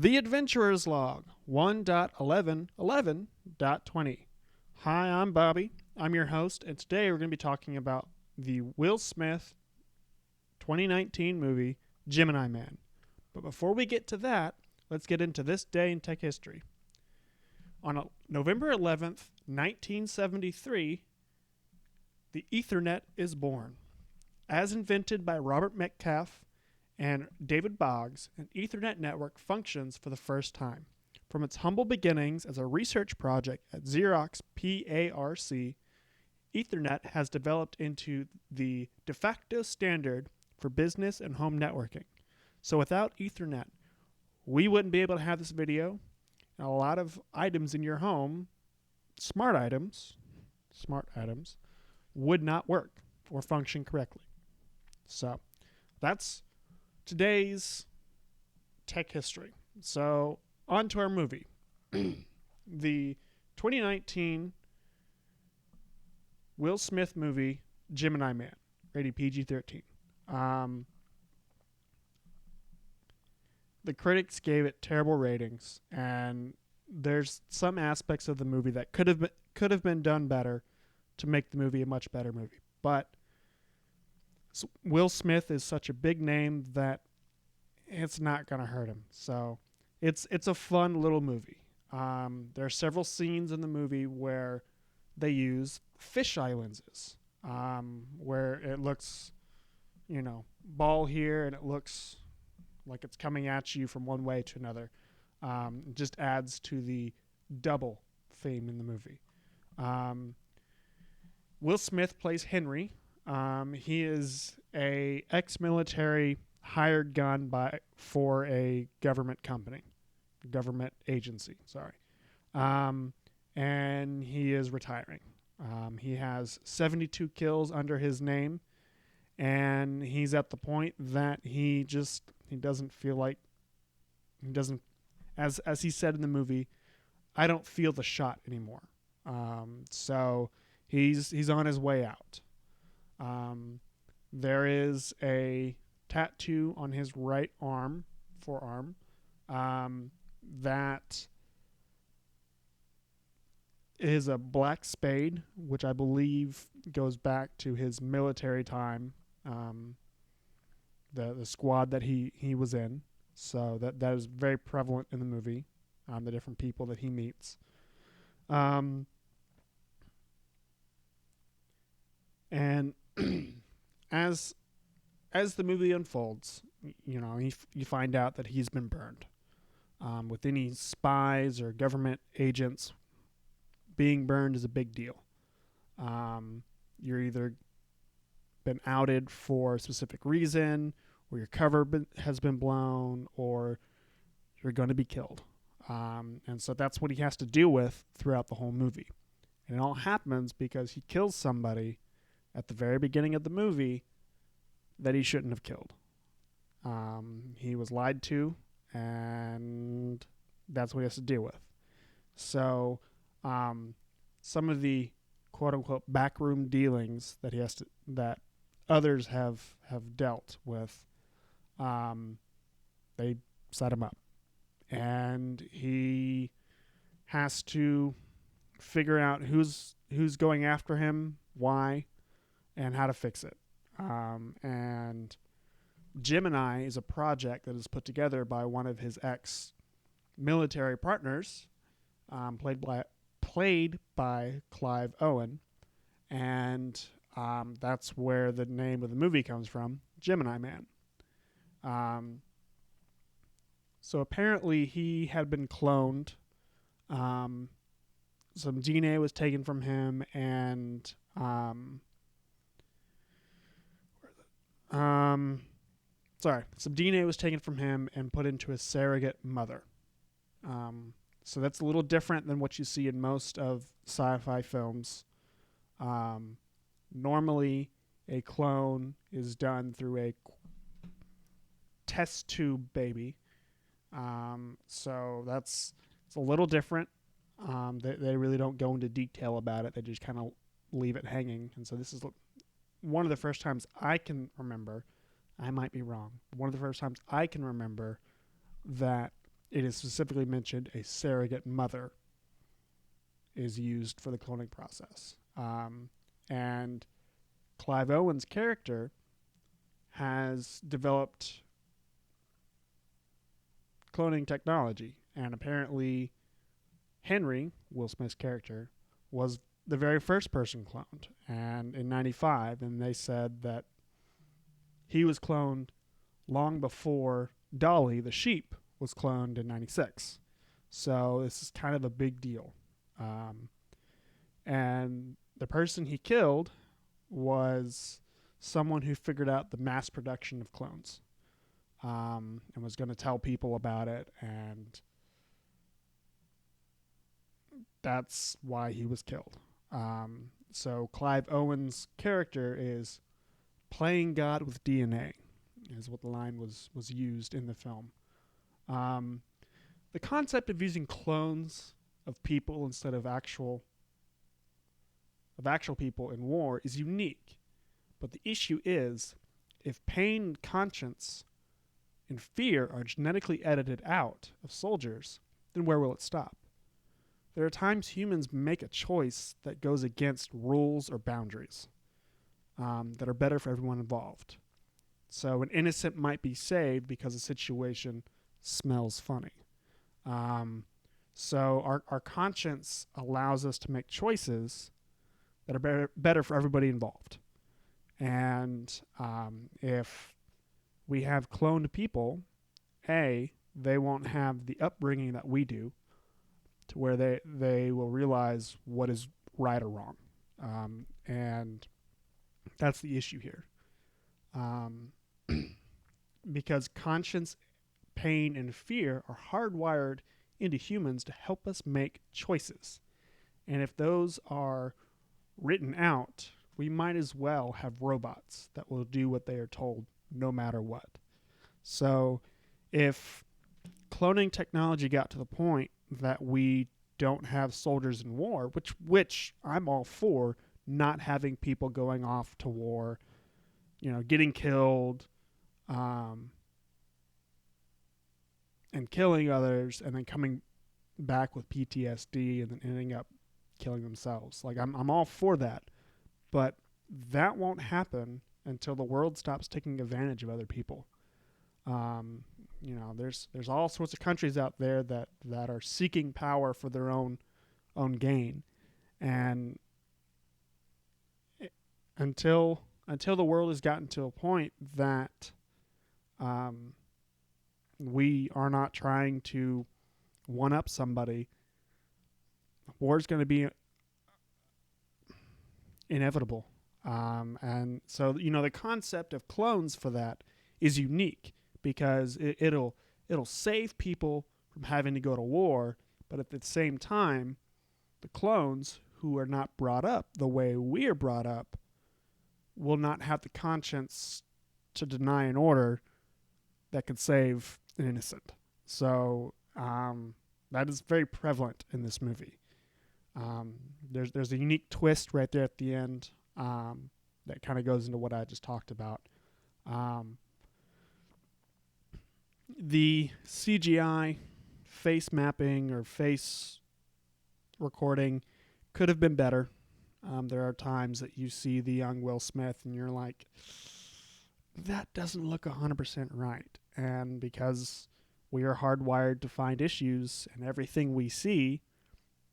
The Adventurer's Log 1.11.11.20. Hi, I'm Bobby. I'm your host, and today we're going to be talking about the Will Smith 2019 movie, Gemini Man. But before we get to that, let's get into this day in tech history. On November 11th, 1973, the Ethernet is born. As invented by Robert Metcalfe and David Boggs, an Ethernet network functions for the first time. From its humble beginnings as a research project at Xerox PARC, Ethernet has developed into the de facto standard for business and home networking. So without Ethernet, we wouldn't be able to have this video, and a lot of items in your home, smart items, would not work or function correctly. So that's today's tech history. So on to our movie. The 2019 Will Smith movie, Gemini Man, rated PG-13. The critics gave it terrible ratings, and there's some aspects of the movie that could have been done better to make the movie a much better movie. But Will Smith is such a big name that it's not going to hurt him. So it's a fun little movie. There are several scenes in the movie where they use fisheye lenses, where it looks, ball here, and it looks like it's coming at you from one way to another. It just adds to the double theme in the movie. Will Smith plays Henry. He is a ex-military hired gun for a government agency. And he is retiring. He has 72 kills under his name, and he's at the point that he doesn't feel like as he said in the movie, I don't feel the shot anymore. So he's on his way out. There is a tattoo on his right forearm, that is a black spade, which I believe goes back to his military time, the squad that he was in. So that is very prevalent in the movie, the different people that he meets. And as the movie unfolds, you find out that he's been burned. With any spies or government agents, being burned is a big deal. You're either been outed for a specific reason, or your cover has been blown, or you're going to be killed. And so that's what he has to deal with throughout the whole movie. And it all happens because he kills somebody at the very beginning of the movie that he shouldn't have killed. He was lied to, and that's what he has to deal with. So some of the quote-unquote backroom dealings that others have dealt with, they set him up. And he has to figure out who's going after him, why, and how to fix it. And Gemini is a project that is put together by one of his ex-military partners, played by Clive Owen, and that's where the name of the movie comes from, Gemini Man. So apparently he had been cloned. Some DNA was taken from him, and some DNA was taken from him and put into a surrogate mother. So that's a little different than what you see in most of sci-fi films. Normally, a clone is done through a test tube baby. So it's a little different. They really don't go into detail about it. They just kind of leave it hanging. And so this is one of the first times I can remember, I might be wrong, one of the first times I can remember that it is specifically mentioned a surrogate mother is used for the cloning process. And Clive Owen's character has developed cloning technology, and apparently Henry, Will Smith's character, was the very first person cloned, and in 95, and they said that he was cloned long before Dolly the sheep was cloned in 96. So this is kind of a big deal. And the person he killed was someone who figured out the mass production of clones, and was going to tell people about it, and that's why he was killed. So Clive Owen's character is playing God with DNA, is what the line was used in the film. The concept of using clones of people instead of actual people in war is unique, but the issue is, if pain, conscience, and fear are genetically edited out of soldiers, then where will it stop? There are times humans make a choice that goes against rules or boundaries that are better for everyone involved. So an innocent might be saved because a situation smells funny. So our conscience allows us to make choices that are better for everybody involved. And if we have cloned people, they won't have the upbringing that we do, to where they will realize what is right or wrong. And that's the issue here. Because conscience, pain, and fear are hardwired into humans to help us make choices. And if those are written out, we might as well have robots that will do what they are told no matter what. So if cloning technology got to the point that we don't have soldiers in war, which I'm all for, not having people going off to war, getting killed, and killing others, and then coming back with PTSD and then ending up killing themselves. Like I'm all for that, but that won't happen until the world stops taking advantage of other people. There's all sorts of countries out there that are seeking power for their own gain, and until the world has gotten to a point that we are not trying to one up somebody, war is going to be inevitable. And so the concept of clones for that is unique, because it'll save people from having to go to war, but at the same time, the clones who are not brought up the way we are brought up will not have the conscience to deny an order that could save an innocent. So that is very prevalent in this movie. There's a unique twist right there at the end that kind of goes into what I just talked about. The CGI face mapping or face recording could have been better. There are times that you see the young Will Smith and you're like, that doesn't look 100% right. And because we are hardwired to find issues in everything we see,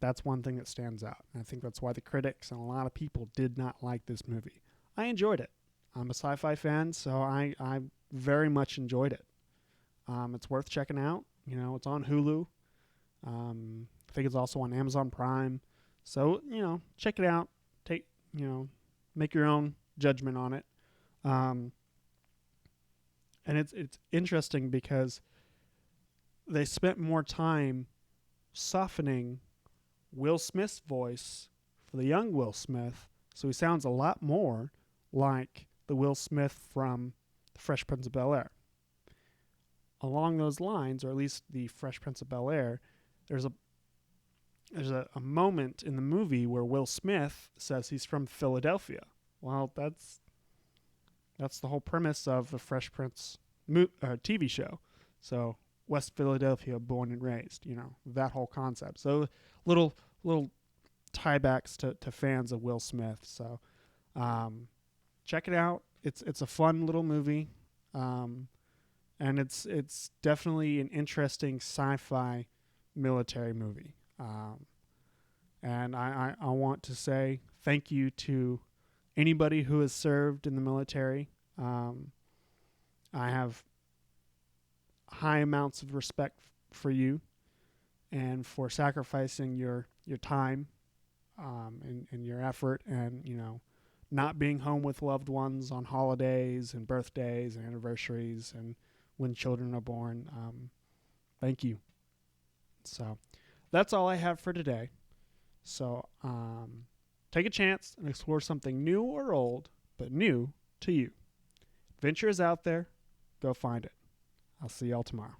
that's one thing that stands out. And I think that's why the critics and a lot of people did not like this movie. I enjoyed it. I'm a sci-fi fan, so I very much enjoyed it. It's worth checking out. It's on Hulu. I think it's also on Amazon Prime. So, check it out. Make your own judgment on it. And it's interesting because they spent more time softening Will Smith's voice for the young Will Smith, so he sounds a lot more like the Will Smith from The Fresh Prince of Bel-Air. Along those lines, or at least The Fresh Prince of Bel-Air, there's a moment in the movie where Will Smith says he's from Philadelphia. Well, that's the whole premise of the Fresh Prince TV show. So West Philadelphia, born and raised. That whole concept. So little tiebacks to fans of Will Smith. So check it out. It's a fun little movie, and it's definitely an interesting sci-fi military movie. And I want to say thank you to anybody who has served in the military. I have high amounts of respect for you and for sacrificing your time and your effort, and not being home with loved ones on holidays and birthdays and anniversaries and when children are born. Thank you. So that's all I have for today. So take a chance and explore something new or old, but new to you. Adventure is out there. Go find it. I'll see y'all tomorrow.